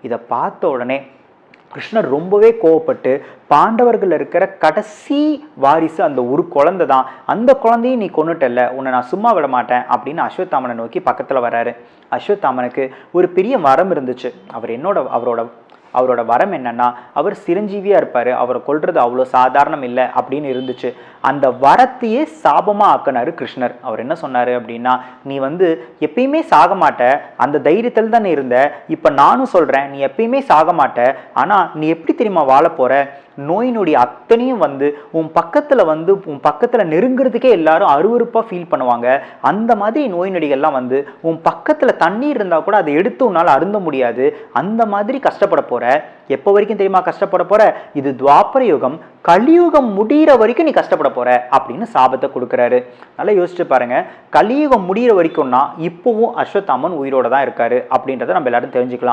இதை பார்த்த உடனே கிருஷ்ணர் ரொம்பவே கோவப்பட்டு பாண்டவர்கள் இருக்கிற கடைசி வாரிசு அந்த ஒரு குழந்தை தான், அந்த குழந்தையும் நீ கொன்னுட்டல்ல, உன்னை நான் சும்மா விட மாட்டேன் அப்படின்னு அஸ்வத்தாமனை நோக்கி பக்கத்தில் வராரு. அஸ்வத்தாமனுக்கு ஒரு பெரிய வரம் இருந்துச்சு. அவரோட வரம் என்னன்னா, அவர் சிரஞ்சீவியா இருப்பாரு, அவரை கொல்றது அவ்வளோ சாதாரணம் இல்லை அப்படின்னு இருந்துச்சு. அந்த வரத்தையே சாபமா ஆக்கினாரு கிருஷ்ணர். அவர் என்ன சொன்னாரு அப்படின்னா, நீ எப்பயுமே சாக மாட்ட, அந்த தைரியத்தில் தானே இருந்த, இப்ப நானும் சொல்றேன் நீ எப்பயுமே சாக மாட்ட, ஆனா நீ எப்படி தெரியுமா வாழ போற, நோய் நொடி அத்தனையும் உன் பக்கத்துல நெருங்குறதுக்கே எல்லாரும் அருவருப்பா ஃபீல் பண்ணுவாங்க. அந்த மாதிரி நோய் நொடிகள்லாம் உன் பக்கத்துல தண்ணீர் இருந்தா கூட அதை எடுத்து உன்னால அருந்த முடியாது, அந்த மாதிரி கஷ்டப்பட போற. எப்போ வரைக்கும் தெரியுமா கஷ்டப்பட போற, இது துவாபர யுகம், கலியுகம் முடிகிற வரைக்கும் நீ கஷ்டப்பட போற அப்படின்னு சாபத்தை கொடுக்குறாரு. நல்லா யோசிச்சு பாருங்க, கலியுகம் முடிகிற வரைக்கும்னா இப்பவும் அஸ்வத்தாமன் உயிரோட தான் இருக்காரு அப்படின்றத நம்ம எல்லாரும் தெரிஞ்சுக்கலாம்.